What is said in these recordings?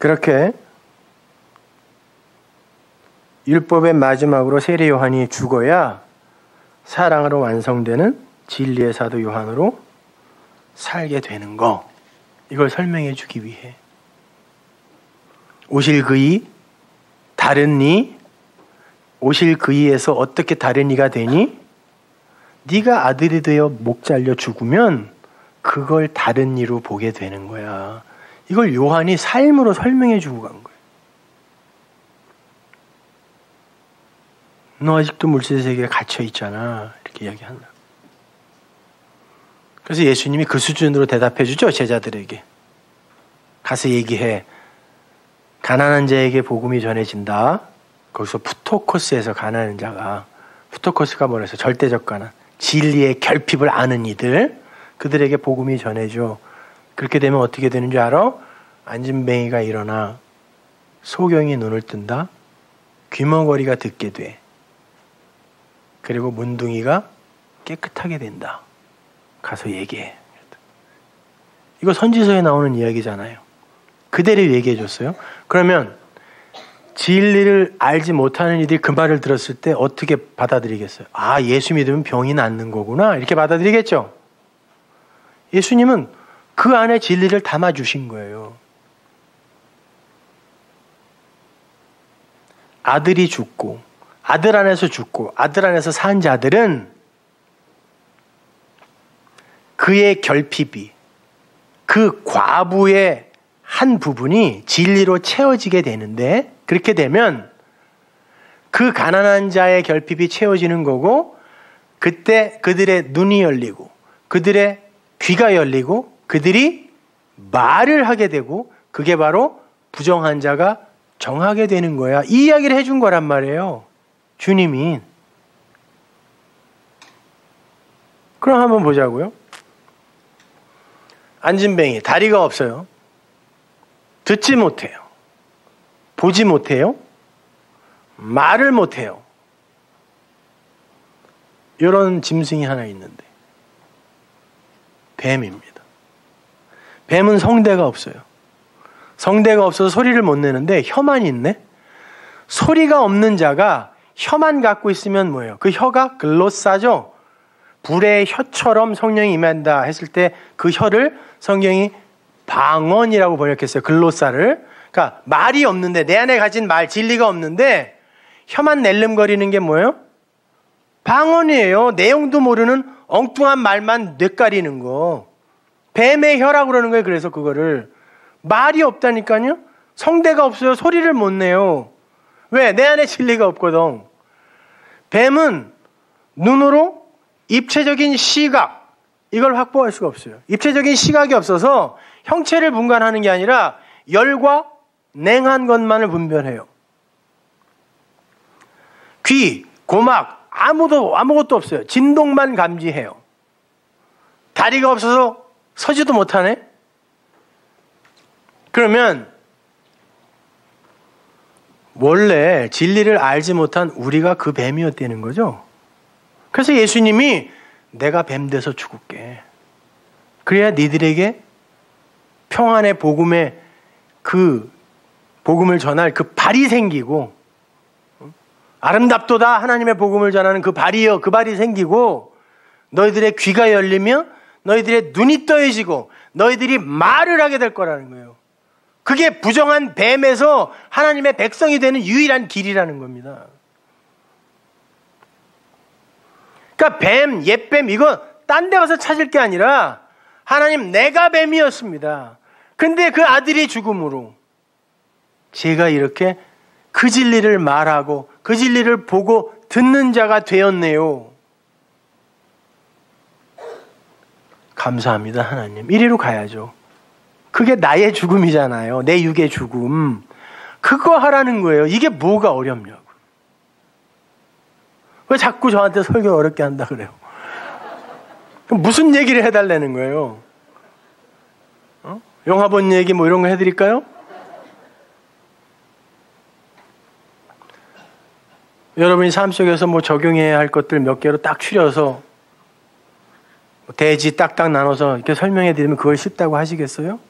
그렇게 율법의 마지막으로 세례 요한이 죽어야 사랑으로 완성되는 진리의 사도 요한으로 살게 되는 거, 이걸 설명해 주기 위해 오실 그이, 다른 이, 오실 그이에서 어떻게 다른 이가 되니? 네가 아들이 되어 목 잘려 죽으면 그걸 다른 이로 보게 되는 거야. 이걸 요한이 삶으로 설명해 주고 간 거예요. 너 아직도 물질 세계에 갇혀 있잖아, 이렇게 이야기한다. 그래서 예수님이 그 수준으로 대답해 주죠, 제자들에게. 가서 얘기해. 가난한 자에게 복음이 전해진다. 거기서 푸토코스에서 가난한 자가, 푸토코스가 뭐래서 절대적 가난, 진리의 결핍을 아는 이들, 그들에게 복음이 전해져. 그렇게 되면 어떻게 되는 줄 알아? 안진뱅이가 일어나 소경이 눈을 뜬다. 귀머거리가 듣게 돼. 그리고 문둥이가 깨끗하게 된다. 가서 얘기해. 이거 선지서에 나오는 이야기잖아요. 그대로 얘기해 줬어요. 그러면 진리를 알지 못하는 이들이 그 말을 들었을 때 어떻게 받아들이겠어요? 아, 예수 믿으면 병이 낫는 거구나, 이렇게 받아들이겠죠. 예수님은 그 안에 진리를 담아주신 거예요. 아들이 죽고, 아들 안에서 죽고, 아들 안에서 산 자들은 그의 결핍이, 그 과부의 한 부분이 진리로 채워지게 되는데, 그렇게 되면 그 가난한 자의 결핍이 채워지는 거고, 그때 그들의 눈이 열리고 그들의 귀가 열리고 그들이 말을 하게 되고, 그게 바로 부정한 자가 정하게 되는 거야. 이 이야기를 해준 거란 말이에요, 주님이. 그럼 한번 보자고요. 안진뱅이, 다리가 없어요. 듣지 못해요. 보지 못해요. 말을 못해요. 이런 짐승이 하나 있는데 뱀입니다. 뱀은 성대가 없어요. 성대가 없어서 소리를 못 내는데 혀만 있네. 소리가 없는 자가 혀만 갖고 있으면 뭐예요? 그 혀가 글로사죠. 불의 혀처럼 성령이 임한다 했을 때 그 혀를 성경이 방언이라고 번역했어요. 글로사를. 그러니까 말이 없는데, 내 안에 가진 말, 진리가 없는데 혀만 낼름거리는 게 뭐예요? 방언이에요. 내용도 모르는 엉뚱한 말만 뇌까리는 거. 뱀의 혀라고 그러는 거예요. 그래서 그거를. 말이 없다니까요. 성대가 없어요. 소리를 못 내요. 왜? 내 안에 진리가 없거든. 뱀은 눈으로 입체적인 시각, 이걸 확보할 수가 없어요. 입체적인 시각이 없어서 형체를 분간하는 게 아니라 열과 냉한 것만을 분별해요. 귀, 고막, 아무것도 없어요. 진동만 감지해요. 다리가 없어서 서지도 못하네? 그러면 원래 진리를 알지 못한 우리가 그 뱀이었다는 거죠. 그래서 예수님이 내가 뱀 돼서 죽을게. 그래야 니들에게 평안의 복음의 그 복음을 전할 그 발이 생기고, 아름답도다 하나님의 복음을 전하는 그 발이요, 그 발이 생기고, 너희들의 귀가 열리며 너희들의 눈이 떠해지고 너희들이 말을 하게 될 거라는 거예요. 그게 부정한 뱀에서 하나님의 백성이 되는 유일한 길이라는 겁니다. 그러니까 뱀, 옛뱀, 이거 딴 데 가서 찾을 게 아니라 하나님, 내가 뱀이었습니다. 근데 그 아들이 죽음으로 제가 이렇게 그 진리를 말하고 그 진리를 보고 듣는 자가 되었네요. 감사합니다, 하나님. 이리로 가야죠. 그게 나의 죽음이잖아요. 내 육의 죽음. 그거 하라는 거예요. 이게 뭐가 어렵냐고. 왜 자꾸 저한테 설교 어렵게 한다 그래요? 그럼 무슨 얘기를 해달라는 거예요? 영화 본 얘기 뭐 이런 거 해드릴까요? 여러분이 삶 속에서 뭐 적용해야 할 것들 몇 개로 딱 추려서 대지 딱딱 나눠서 이렇게 설명해 드리면 그걸 쉽다고 하시겠어요?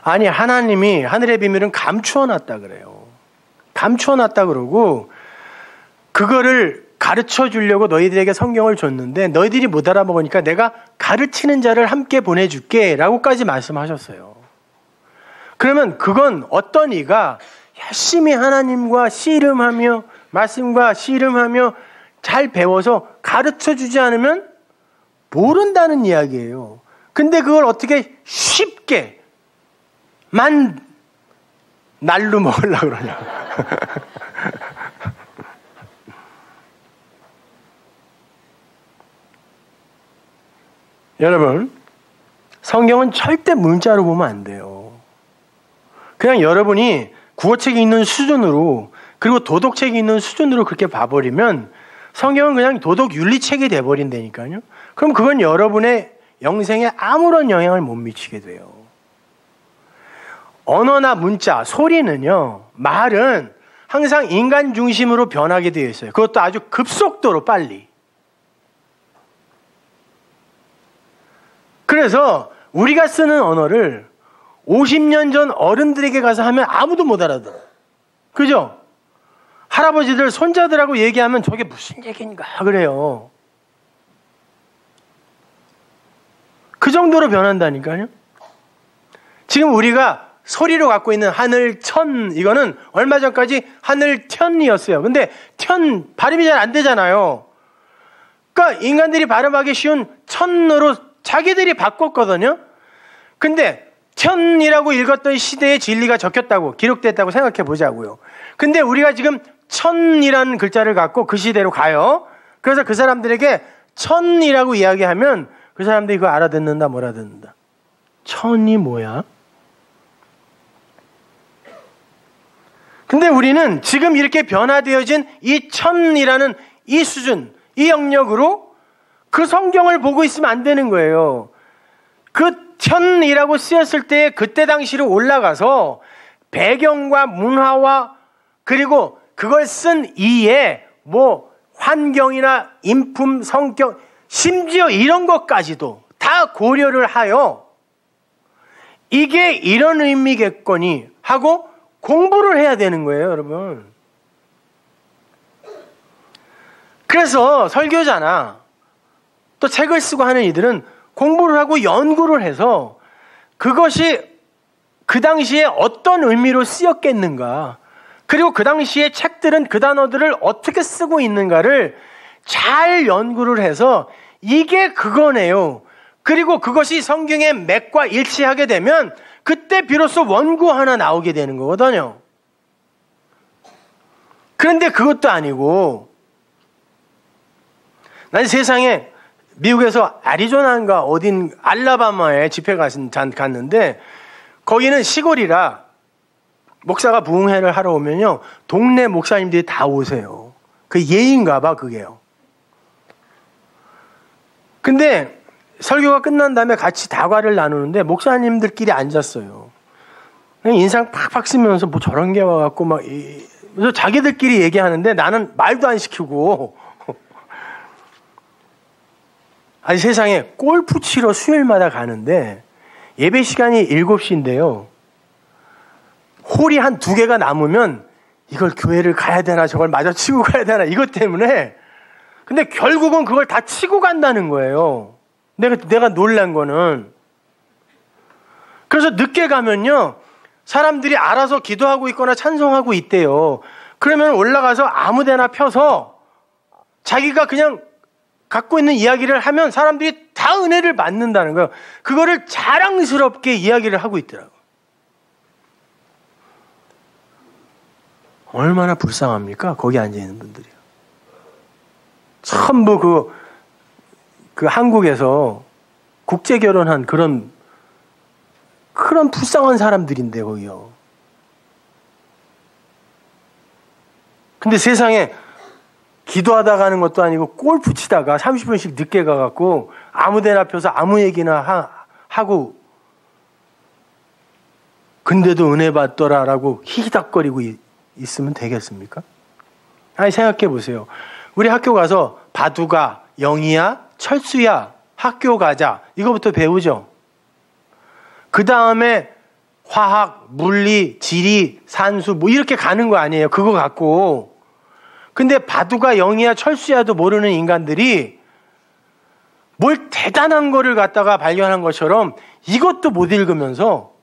아니, 하나님이 하늘의 비밀은 감추어 놨다 그래요. 감추어 놨다 그러고 그거를 가르쳐 주려고 너희들에게 성경을 줬는데 너희들이 못 알아먹으니까 내가 가르치는 자를 함께 보내줄게 라고까지 말씀하셨어요. 그러면 그건 어떤 이가 열심히 하나님과 씨름하며 말씀과 씨름하며 잘 배워서 가르쳐 주지 않으면 모른다는 이야기예요. 근데 그걸 어떻게 쉽게 날로 먹으려고 그러냐. 여러분, 성경은 절대 문자로 보면 안 돼요. 그냥 여러분이 국어책이 있는 수준으로, 그리고 도덕책이 있는 수준으로 그렇게 봐버리면 성경은 그냥 도덕 윤리책이 돼버린다니까요. 그럼 그건 여러분의 영생에 아무런 영향을 못 미치게 돼요. 언어나 문자, 소리는요, 말은 항상 인간 중심으로 변하게 되어 있어요. 그것도 아주 급속도로 빨리. 그래서 우리가 쓰는 언어를 50년 전 어른들에게 가서 하면 아무도 못 알아들어요. 그죠? 할아버지들, 손자들하고 얘기하면 저게 무슨 얘기인가 그래요. 그 정도로 변한다니까요. 지금 우리가 소리로 갖고 있는 하늘천, 이거는 얼마 전까지 하늘천이었어요. 근데 천 발음이 잘 안 되잖아요. 그러니까 인간들이 발음하기 쉬운 천으로 자기들이 바꿨거든요. 근데 천이라고 읽었던 시대의 진리가 적혔다고, 기록됐다고 생각해 보자고요. 근데 우리가 지금 천이라는 글자를 갖고 그 시대로 가요. 그래서 그 사람들에게 천이라고 이야기하면 그 사람들이 그거 알아듣는다, 못 알아듣는다. 천이 뭐야? 근데 우리는 지금 이렇게 변화되어진 이 천이라는 이 수준, 이 영역으로 그 성경을 보고 있으면 안 되는 거예요. 그 천이라고 쓰였을 때 그때 당시로 올라가서 배경과 문화와 그리고 그걸 쓴 이의 환경이나 인품, 성격, 심지어 이런 것까지도 다 고려를 하여 이게 이런 의미겠거니 하고 공부를 해야 되는 거예요, 여러분. 그래서 설교자나 또 책을 쓰고 하는 이들은 공부를 하고 연구를 해서 그것이 그 당시에 어떤 의미로 쓰였겠는가, 그리고 그 당시에 책들은 그 단어들을 어떻게 쓰고 있는가를 잘 연구를 해서 이게 그거네요. 그리고 그것이 성경의 맥과 일치하게 되면 그때 비로소 원고 하나 나오게 되는 거거든요. 그런데 그것도 아니고, 난 세상에 미국에서 애리조나인가 어딘 알라바마에 집회 갔는데 거기는 시골이라 목사가 부흥회를 하러 오면요, 동네 목사님들이 다 오세요. 그 예인가 봐, 그게요. 근데 설교가 끝난 다음에 같이 다과를 나누는데 목사님들끼리 앉았어요. 인상 팍팍 쓰면서 뭐 저런 게 와갖고 막 그래서 자기들끼리 얘기하는데 나는 말도 안 시키고 아니, 세상에 골프 치러 수요일마다 가는데 예배 시간이 7시인데요. 홀이 한 2개가 남으면 이걸 교회를 가야 되나 저걸 마저 치고 가야 되나 이것 때문에, 근데 결국은 그걸 다 치고 간다는 거예요. 내가 놀란 거는. 그래서 늦게 가면요, 사람들이 알아서 기도하고 있거나 찬송하고 있대요. 그러면 올라가서 아무 데나 펴서 자기가 그냥 갖고 있는 이야기를 하면 사람들이 다 은혜를 받는다는 거예요. 그거를 자랑스럽게 이야기를 하고 있더라고요. 얼마나 불쌍합니까? 거기 앉아있는 분들이요. 전부 그 한국에서 국제 결혼한 그런 불쌍한 사람들인데, 거기요. 근데 세상에 기도하다 가는 것도 아니고 골프 치다가 30분씩 늦게 가갖고 아무 데나 펴서 아무 얘기나 하고, 근데도 은혜 받더라라고 히히닥거리고 있으면 되겠습니까? 아니, 생각해 보세요. 우리 학교 가서 바두가, 영희야, 철수야, 학교 가자, 이거부터 배우죠. 그 다음에 화학, 물리, 지리, 산수 뭐 이렇게 가는 거 아니에요. 그거 갖고. 근데 바둑아 영이야 철수야도 모르는 인간들이 뭘 대단한 거를 갖다가 발견한 것처럼 이것도 못 읽으면서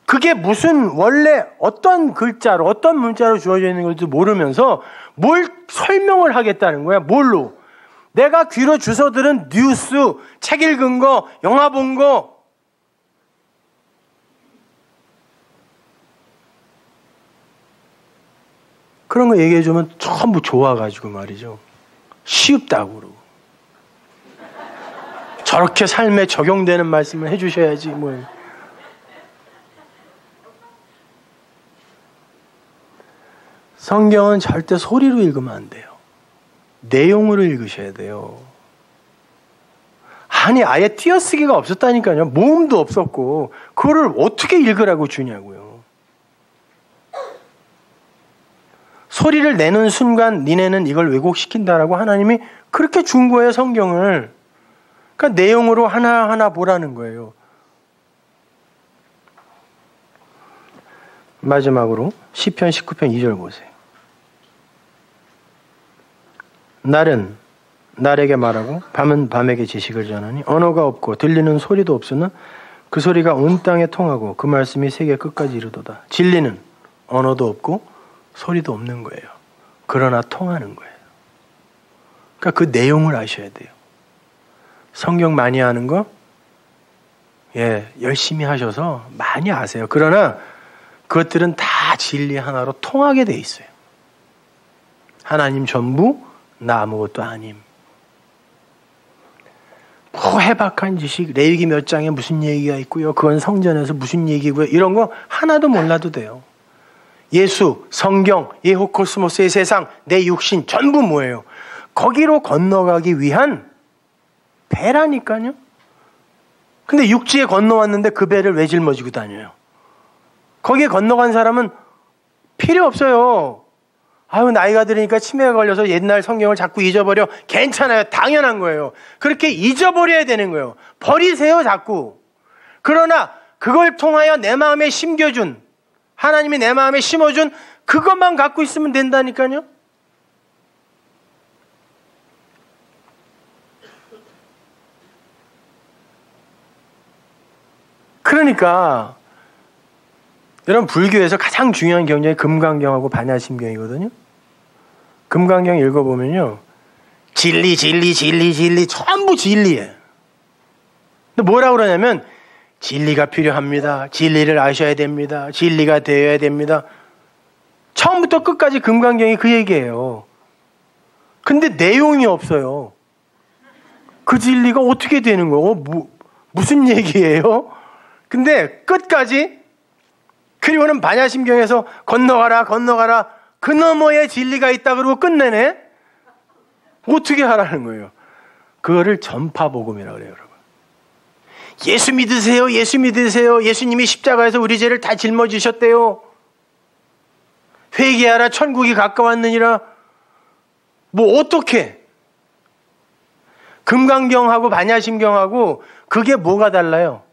그게 무슨 원래 어떤 글자로 어떤 문자로 주어져 있는 건지도 모르면서 뭘 설명을 하겠다는 거야. 뭘로? 내가 귀로 주워 들은 뉴스, 책 읽은 거, 영화 본 거. 그런 거 얘기해주면 전부 좋아가지고 말이죠. 쉽다고 그러고. 저렇게 삶에 적용되는 말씀을 해주셔야지 뭐. 성경은 절대 소리로 읽으면 안 돼요. 내용으로 읽으셔야 돼요. 아니 아예 띄어쓰기가 없었다니까요. 모음도 없었고 그거를 어떻게 읽으라고 주냐고요. 소리를 내는 순간 니네는 이걸 왜곡시킨다라고 하나님이 그렇게 준 거예요. 성경을. 그러니까 내용으로 하나하나 보라는 거예요. 마지막으로 시편 19편 2절 보세요. 날은 날에게 말하고 밤은 밤에게 지식을 전하니 언어가 없고 들리는 소리도 없으나 그 소리가 온 땅에 통하고 그 말씀이 세계 끝까지 이르도다. 진리는 언어도 없고 소리도 없는 거예요. 그러나 통하는 거예요. 그러니까 그 내용을 아셔야 돼요. 성경 많이 아는 거 열심히 하셔서 많이 아세요. 그러나 그것들은 다 진리 하나로 통하게 돼 있어요. 하나님 전부 나 아무것도 아님. 뭐 해박한 지식, 레위기 몇 장에 무슨 얘기가 있고요. 그건 성전에서 무슨 얘기고요. 이런 거 하나도 몰라도 돼요. 예수, 성경, 예호코스모스의 세상, 내 육신 전부 뭐예요? 거기로 건너가기 위한 배라니까요. 근데 육지에 건너왔는데 그 배를 왜 짊어지고 다녀요? 거기에 건너간 사람은 필요 없어요. 아유 나이가 들으니까 치매가 걸려서 옛날 성경을 자꾸 잊어버려. 괜찮아요. 당연한 거예요. 그렇게 잊어버려야 되는 거예요. 버리세요 자꾸. 그러나 그걸 통하여 내 마음에 심겨준 하나님이 내 마음에 심어준 그것만 갖고 있으면 된다니까요. 그러니까 여러분 불교에서 가장 중요한 경전이 금강경하고 반야심경이거든요. 금강경 읽어보면요. 진리 전부 진리예요. 근데 뭐라고 그러냐면 진리가 필요합니다. 진리를 아셔야 됩니다. 진리가 되어야 됩니다. 처음부터 끝까지 금강경이 그 얘기예요. 근데 내용이 없어요. 그 진리가 어떻게 되는 거고 무슨 얘기예요? 근데 끝까지 그리고는 반야심경에서 건너가라 그 너머에 진리가 있다 그러고 끝내네. 어떻게 하라는 거예요? 그거를 전파복음이라고 그래요. 여러분. 예수 믿으세요. 예수님이 십자가에서 우리 죄를 다 짊어지셨대요. 회개하라 천국이 가까웠느니라. 뭐 어떻게? 금강경하고 반야심경하고 그게 뭐가 달라요?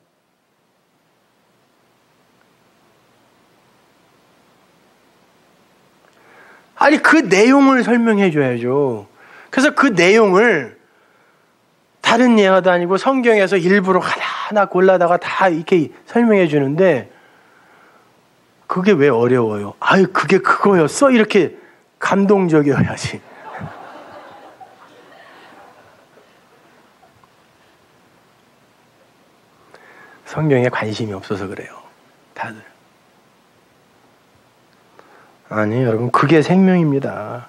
아니 그 내용을 설명해 줘야죠. 그래서 그 내용을 다른 예화도 아니고 성경에서 일부러 하나하나 골라다가 다 이렇게 설명해 주는데 그게 왜 어려워요? 아유 그게 그거였어? 이렇게 감동적이어야지. 성경에 관심이 없어서 그래요. 다들. 아니 여러분 그게 생명입니다.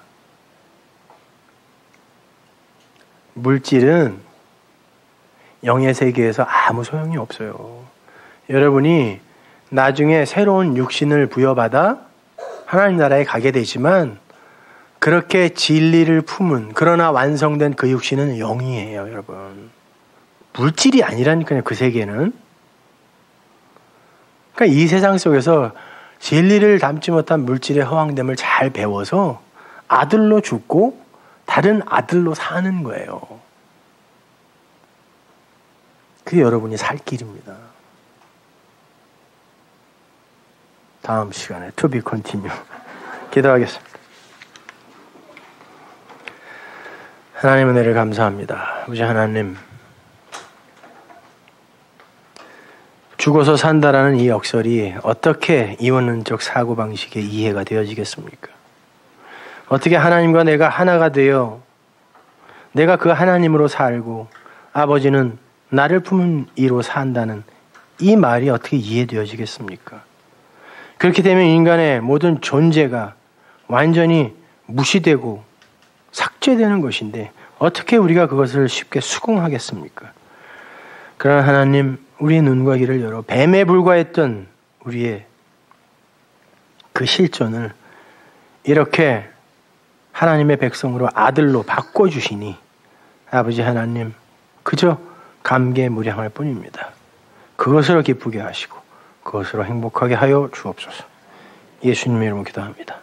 물질은 영의 세계에서 아무 소용이 없어요. 여러분이 나중에 새로운 육신을 부여받아 하나님 나라에 가게 되지만 그렇게 진리를 품은 그러나 완성된 그 육신은 영이에요. 여러분. 물질이 아니라니까요. 그 세계는. 그러니까 이 세상 속에서 진리를 담지 못한 물질의 허황됨을 잘 배워서 아들로 죽고 다른 아들로 사는 거예요. 그게 여러분이 살 길입니다. 다음 시간에 to be continue. 기도하겠습니다. 하나님 은혜를 감사합니다. 아버지 하나님, 죽어서 산다라는 이 역설이 어떻게 이원론적 사고방식에 이해가 되어지겠습니까? 어떻게 하나님과 내가 하나가 되어 내가 그 하나님으로 살고 아버지는 나를 품은 이로 산다는 이 말이 어떻게 이해되어지겠습니까? 그렇게 되면 인간의 모든 존재가 완전히 무시되고 삭제되는 것인데 어떻게 우리가 그것을 쉽게 수긍하겠습니까? 그러나 하나님, 우리의 눈과 귀를 열어 뱀에 불과했던 우리의 그 실존을 이렇게 하나님의 백성으로 아들로 바꿔주시니 아버지 하나님, 그저 감개무량할 뿐입니다. 그것으로 기쁘게 하시고 그것으로 행복하게 하여 주옵소서. 예수님의 이름으로 기도합니다.